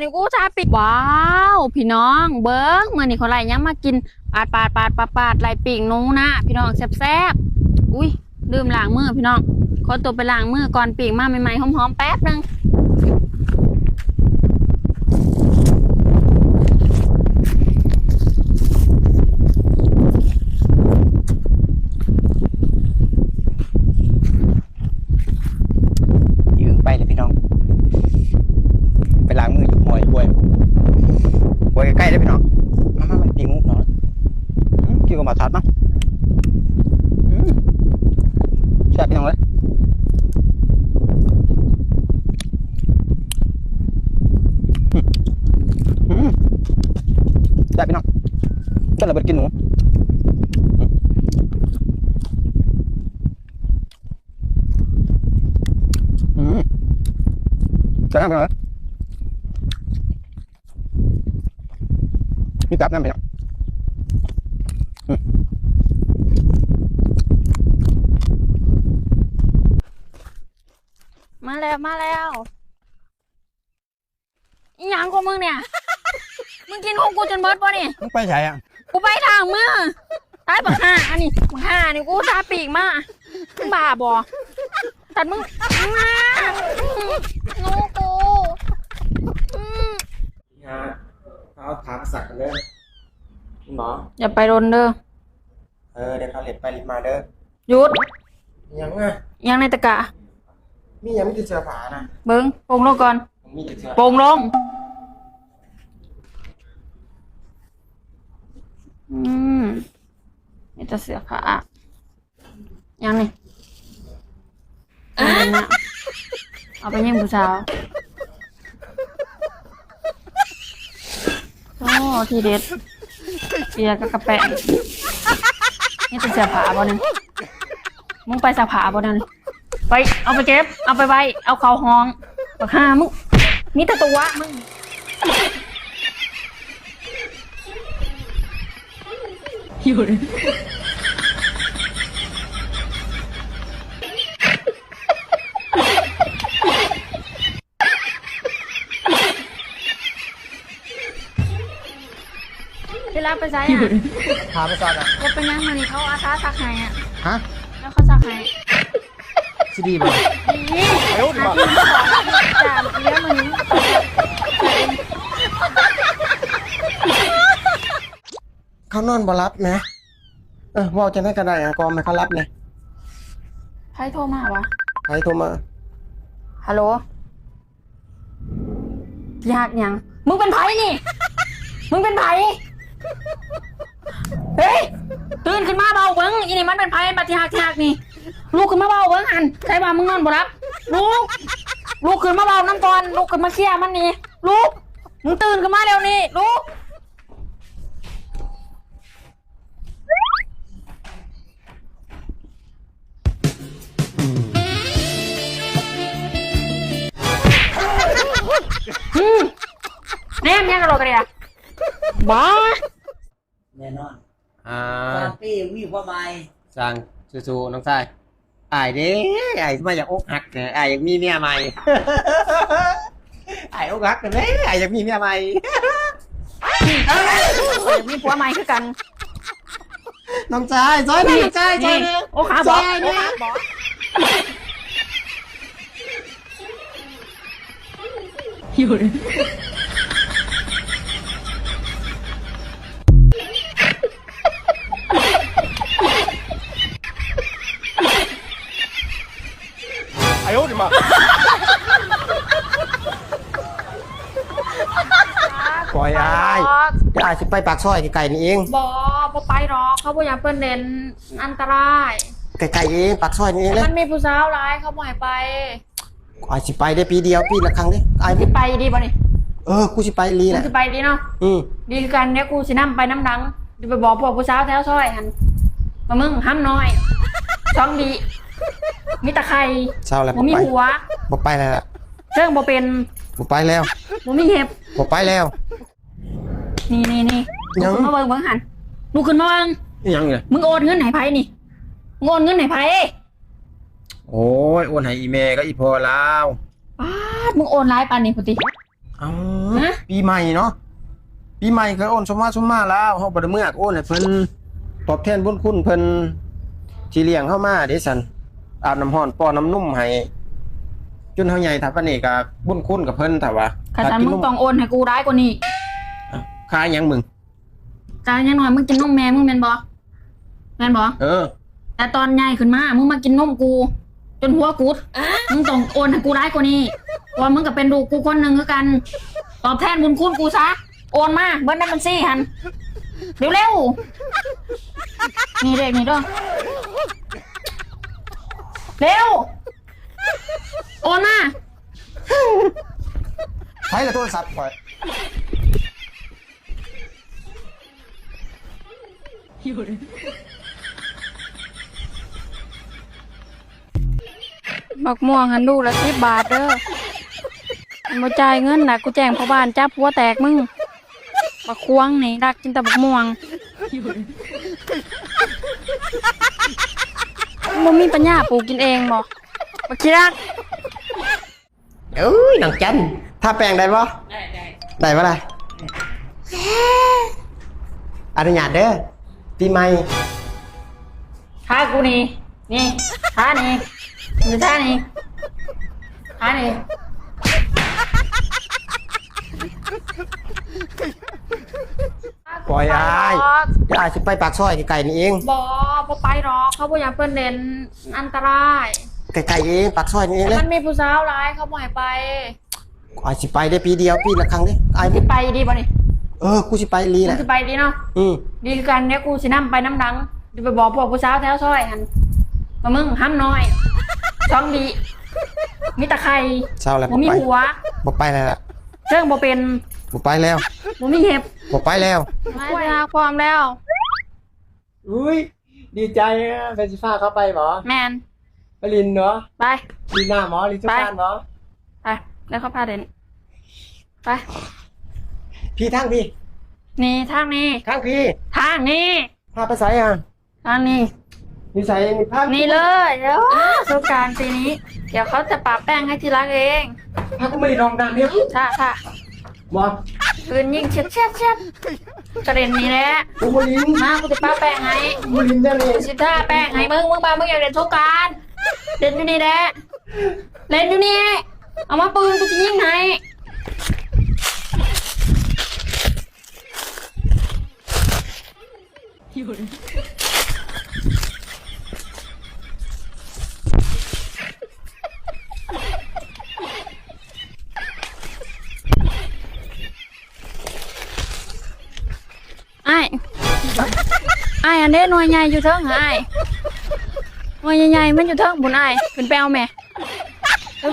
นี่กูชาปิดว้าวพี่น้องเบิ้งเมื่อนี่เขาไล่ยังมากินปาดไล่ปีกนู้นะพี่น้องแซ่บอุ้ยลืมล้างมือพี่น้องขอตัวไปล้างมือก่อนปีกมาใหม่ๆหอมๆแป๊บนึงไปเลยพี่น้องไปล้างมืออยู่หอยป่วยใกล้ๆเลยพี่น้องมาปีมุกหน่อยกินกับหมาทัดมั้งแซ่บพี่น้องเลยแซ่บพี่น้องก็ระเบิดกินหนูจะทำยังไงมีตับนั่นไปเนาะมาแล้วอีหยังของมึงเนี่ยมึงกินของกูจนเบิดป่ะนี่มึงไปใช่อ่ะกูไปทางมือตายบักห่าอันนี้บักห่านี่กูชาปีกมามึงบ้าบ่ตัดมึงมางูกูเขาถามสักกันเลยหมออย่าไปโดนเด้อเดี๋ยวเขาเล็บไปเล็บมาเด้อหยุดยังไงยังในตะกะมียังไม่ติดเชื้อผานะเบิ้งโป่งลงก่อนโป่งลงนี่จะเสือผ้ายังนี่เอาไปยิงผู้สาวโอ้ทีเด็ดเบียร์กับกระแปะนี่จะเสือผ้าบ่นั่นมึงไปสักผ้าบ่นั่นไปเอาไปเก็บเอาไปไว้เอาเข้าห้องบักห่ามึงมีแต่ตัวมึงอยู่เลยเวลาไปใช้อ่ะพาไปก่อนอ่ะก็เป็นยังมานี่เขาอาสาสักให้อ่ะฮะแล้วเขาสักให้ซีดีป่ะนี่อาที่เขาบอกจ่าเลี้ยงมันเขานอนบ่รับนะว่าจะได้กระไดอ่ะกองไม่เขารับเลยใครโทรมาวะใครโทรมาฮัลโหลยากยังมึงเป็นไผนี่มึงเป็นไผเฮ้ยตื่นขึ้นมาเบาเบิ้งอีนี่มันเป็นไผบัดที่หักนี่ลูกขึ้นมาเบาเบิ้งหันใครว่ามึงนอนบ่รับลูกขึ้นมาเบาน้ำก่อนลูกขึ้นมาเคลียร์มันนี่ลูกมึงตื่นขึ้นมาเร็วนี่ลูกแน่ยังกระโดดกันเลยอะบ้าแน่นอนปีมีความหมายสั่งสู้ๆน้องชายไอ้เด้ไอ้มาจากอกหักเนี่ยไอ้อยากมีเมียใหม่ไอ้อกหักกันเด้ไอ้อยากมีเมียใหม่มีผัวใหม่คือกันน้องชายซอยน้องชายซอยโอ้ขาบออยู่เลย哎呦我的妈！ปล่อยยายสิไปปากซอยไก่นี่เองบ่ไปหรอกเขาบ่อยากเปิ้นเด่นอันตรายไก่เองปากซอยนี่เองเลยมันมีผู้สาวหลายเขาบ่ให้ไปไอ้สิไปได้ปีเดียวปีละครั้งดิไอ้สิไปดีบ่นี่กูสิไปลีแหละสิไปดีเนาะดีคือกันเนี่ยกูสินำไปน้ำดังจะไปบอกพวกผู้สาวแถวซอยหันมามึงห้ามน้อยช่องดีมีตะไคร้เช้าแล้วบ่มีหัวบ่ไปแล้วเรื่องบ่เป็นบ่ไปแล้วบ่มีเห็บบ่ไปแล้วนี่ลูกขึ้นมาเบิ่งหันลูกขึ้นมาเบิ่งยังไงมึงโอนเงินไหนไผนี่โอนเงินไหนไผโอ้ยโอนให้อีเมก็อีพอแล้วป้ามึงโอนไลน์ปานนี่พุติ เอาปีใหม่เนาะปีใหม่ก็โอนสมมาแล้วเฮาบ่ได้เมื่อโอนให้เพิ่นตอบแทนบุญคุณเพิ่นที่เลี้ยงเฮามาเด้ซั่นอาบน้ำร้อนป้อนน้ำนุ่มให้จนเฮาใหญ่ถ้าปานนี้ก็บุญคุณกับเพิ่นถ้าว่า ข้าแต่มึงต้องโอนให้กูร้ายกว่านี้ ค่าหยังมึง จ้ายังหน่อยมึงกินนมแม่มึงแม่นบ่ แต่ตอนใหญ่ขึ้นมามึงมากินนมกู จนหัวกูดมึงต้องโอนให้กูร้ายกว่านี้เพราะมึงก็เป็นลูกกูคนหนึ่งคือกันตอบแทนบุญคุณกูซะโอนมาเบิ้ลได้บัญชีหันเร็วนี่เด็กนี่ด้วยเร็วโอนมา ใช้แต่โทรศัพท์ข่อย บักม่วงหันดูละ10 บาทเด้อมาจ่ายเงินนะกูแจ้งพ่อบ้านจับหัวแตกมึงบักควงนี่รักกินแต่บักม่วงมึงมีปัญญาปลูกกินเองบ่บักขี้รัก เอ้ยน้องจันถ้าแปลงได้บ่ได้บ่ล่ะอนุญาตเด้อปีใหม่ ท่ากูนี่ท่านี่หรือท่านี่ปล่อยอ้ายอ้ายสิไปปากซอยไกลๆนี่เอง บ่ไปหรอกเขาบ่อยากเพิ่นเด่นอันตราย ไกลๆเองปากซอยนี่เองเลย มันมีผู้สาวหลายเขาบ่ให้ไป อ้ายสิไปได้ปีเดียวปีละครั้งเด้อ้าย สิไปดีบ่นี่ กูสิไปลีแห มึ ละ งสิไปดีเนาะดีคือกันเนี่ยกูสินำไปน้ำดังจะไปบอกพวกผู้สาวแถวซอยหั่นว่ามึงห้ามน้อยช่องดีมีตะไคร้ เช้าแล้ว บ่มีหัว บ่ไปแล้วล่ะ เรื่องบ่เป็น บ่ไปแล้ว บ่มีเห็บ บ่ไปแล้ว เวลาความแล้ว อุ้ยดีใจอ่ะเป็นสิฟ้าเข้าไปหมอ แมน ไปลินเนาะ ไป ลินหน้าหมอลินทุกการหมอ ไปแล้วเขาพาเด่นไป พี่ทางพี่ นี่ทางนี้ ทางพี่ ทางนี้ พาไปไสอ่ะ ทางนี้ นิสัยนี่พา นี่เลยเดี๋ยวสงกรานต์ปีนี้ เดี๋ยวเขาจะปะแป้งให้ที่รักเอง พากูไม่ได้ลองดังเนี่ย ถ้า หมอ ปืนยิงเช็ดกระเด็นนี่แหละ กูไม่ลิน มากูจะปะแป้งให้ กูไม่ลินแน่เลย กูสิท่าแป้งให้มึงมามึงอยากเล่นสงกรานต์เล่นอยู่นี่แหละเล่นอยู่นี่เอามาปืนกูจะยิงให้ไอ้อันเด้หน่วยใหญ่อยู่เทิงหรอไอ้หน่วยใหญ่ๆมันอยู่เทิงบุญไอ้ขึ้นแปลวแม่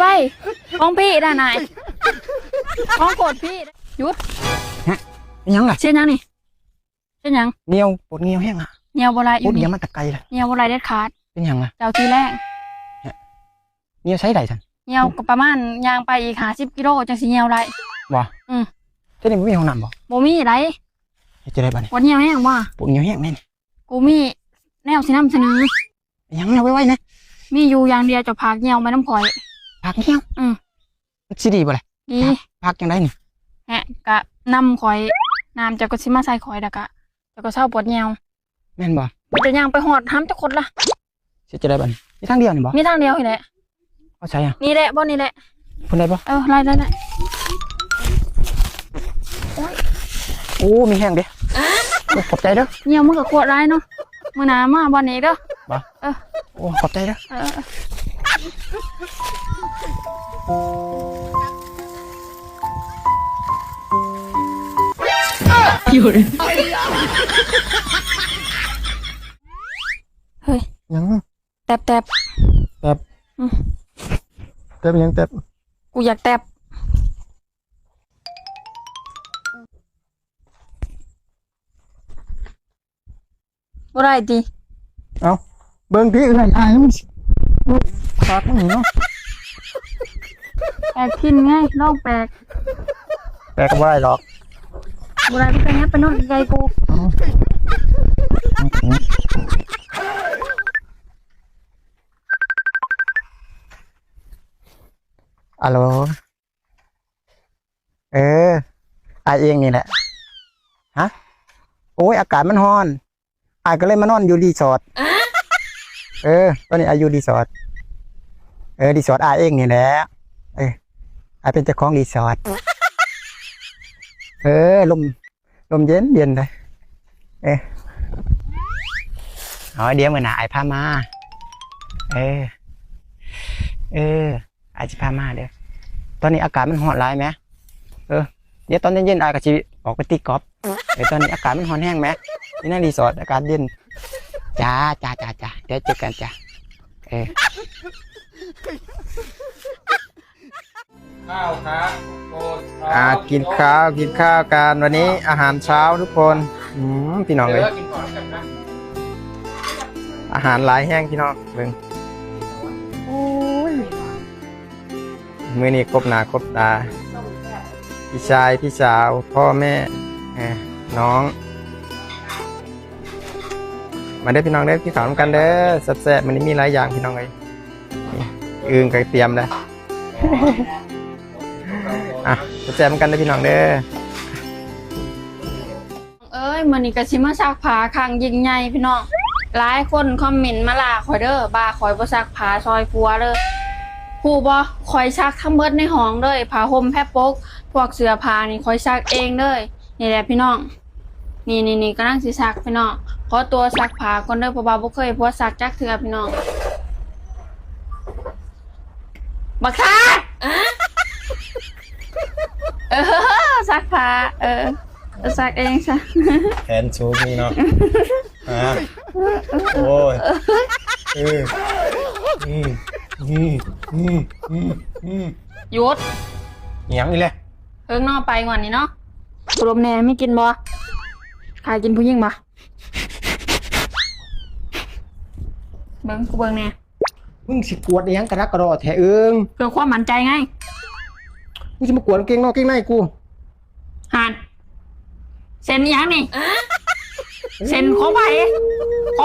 ไปของพี่ได้นายของโกรธพี่หยุด ยังล่ะ เช่นยังนี่เช่นยัง เหนียวปวดเหนียวแห้งอ่ะ เนียวบลายอ ปว ยู่ ดเหนี นี่ ยวมาแตะไกลเลย เนียวบลายเด็ดขาด เป็นหยังล่ะ เจ้าทีแรก เหนียวใช้ได้ซั่น เนียวก็ประมาณยางไปอีก50 กิโลจังสิเนียวไร บ่ อืม เท่านี้บ่มีห้องน้ำบ่ บ่มีไร เฮ็ดจะได้บัดนี้ วันเนียวแห้งว่า ปวดเหนียวแห้งแม่น กูมีแนวสินำเสนอ ยังเอาไว้ๆนะ มีอยู่อย่างเดียวจะพากเนียวไม่น้ำข่อย พักเหนียว อืม สิดีบ่ล่ะ ดี พักจังได๋นี่ แฮะกะนำข่อยน้ำเจะก็สิมาใส่ข่อยดะกะเจะก็เศร้าปวดเนียว แม่นบ่ กูจะย่างไปหอดห้ำจะคนละ เฮ็ดจะได้บัดนี้มีทางเดียวนี่บ่ มีทางเดียวนี่แหละ เอาใช่อ่ะ นี่แหละบ่นี่แหละ เพิ่นได้บ่ ไล่ได้ โอ้มีแห้งเด้ขอบใจเด้อ เนียวมึงก็ขวดไรเนาะมื้อหน้ามาบ่นี้เด้อ บ่โอ้ขอบใจเด้อ เออเฮ้ย ยัง แตบ เต็บยังเต็บ กูอยากแตบบ่ได้ติ เอาเบิ่งที่อื่นให้อายมันขาดนี่เนาะ แปลกทินไงลองแปลก แต่ก็บ่ได้หรอก บ่ได้ไปเนี้ยไปโน่นไกลกู ฮัลโหล เอออายเองนี่แหละฮะโอ้ยอากาศมันร้อนอายก็เลยมานอนอยู่รีสอร์ทตอนนี้อายุรีสอร์ทรีสอร์ทอายเองนี่แหละอายเป็นเจ้าของรีสอร์ทลมเย็นเลยเดี๋ยวมื้อหน้าอายพามาอายจะพามาเด้อตอนนี้อากาศมันร้อนหลายไหมเดี๋ยวตอนเย็นๆอายก็จะออกไปตีกอล์ฟตอนนี้อากาศมันร้อนแห้งไหมนี่นั่นรีสอร์ทอากาศเย็นจ้าเดี๋ยวเจอกันจ้าข้าวครับโอ้ย กินข้าวกันวันนี้อาหารเช้าทุกคนพี่น้อง เดี๋ เลย วย กินก่อนกันนะ อาหารหลายแห้งพี่น้องเบิ่งมื้อนี้ครบหน้าครบตาพี่ชายพี่สาวพ่อแม่น้องมาเด้อพี่น้องเด้อพี่ขาวกันเด้อแซ่บๆมันนี้มีหลายอย่างพี่น้องเลยอึ่งก็เตรียมแล้วแซ่บๆกันเด้อพี่น้องเด้อ เอ้ยมื้อนี้ก็สิมาซักผ้าครั้งยิ่งใหญ่พี่น้องหลายคนคอมเมนต์มาล่าข่อยเด้อบ่าข่อยบ่ซักผ้าซอยผัวเด้อผู้บ่ข่อยซักทั้งหมดในห้องเด้อผ้าห่มแพร่ปกพวกเสื้อผ้านี่ข่อยซักเองเด้อนี่แหละพี่น้องนี่กำลังสิซักพี่น้องขอตัวซักผ้าก่อนเด้อเพราะว่าบ่เคยผัวซักจักเทื่อพี่น้องบักค่ะซักผ้าซักเองซะ แขนชูนี่เนาะโอ้ยหยุด เหนียงนี่แหละ เอิ้งนอไปก่อนนี่เนาะกลมแหน่ไม่กินบ่ใครกินผู้หญิงบ่เบิ่งกูเบิ่งแหน่ มึงสิกวดอีหยังกระดักกระดอแท้เอิง เพื่อความมั่นใจไง มึงสิมากวดเก่งนอกเก่งในกู ห่านเซ็นอีหยังนี่เซ็นของ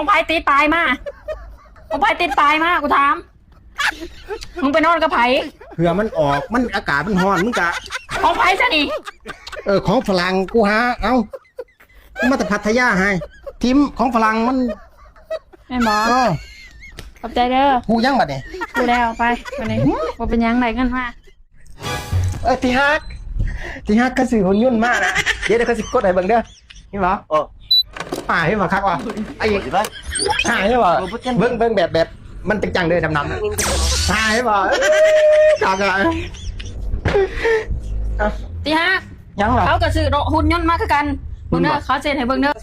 ไผติดตายมาของไผติดตายมากูถามมึงไปนอนกับไผ เผื่อมันออกมันอากาศมันร้อนมึงกะ ของไผซะนี่ ของฝรั่งกูหาเอามาแต่พัทยาให้ทีมของฝรั่งมัน แม่นบ่ขอบใจเด้อ กูยังบัดนี่ กูแล้วไปวันนี้บ่เป็นหยังไดกันมา ที่ฮักก็สื่อหุ่นยุ่นมากนะเดี๋ยวเขาสิกดให้เบิ่งเด้อนี่บ่ให้มาคักว่ะไอ้อีกหายบ่เบิ่งแบบมันจังๆเด้อดำๆหายบ่คักอ่ะ ตีฮัก ยังเหรอ เขาก็ซื้อหุ่นยนต์มาคือกันเบิ่งเด้อเขาเซ็นให้เบิ่งเด้อ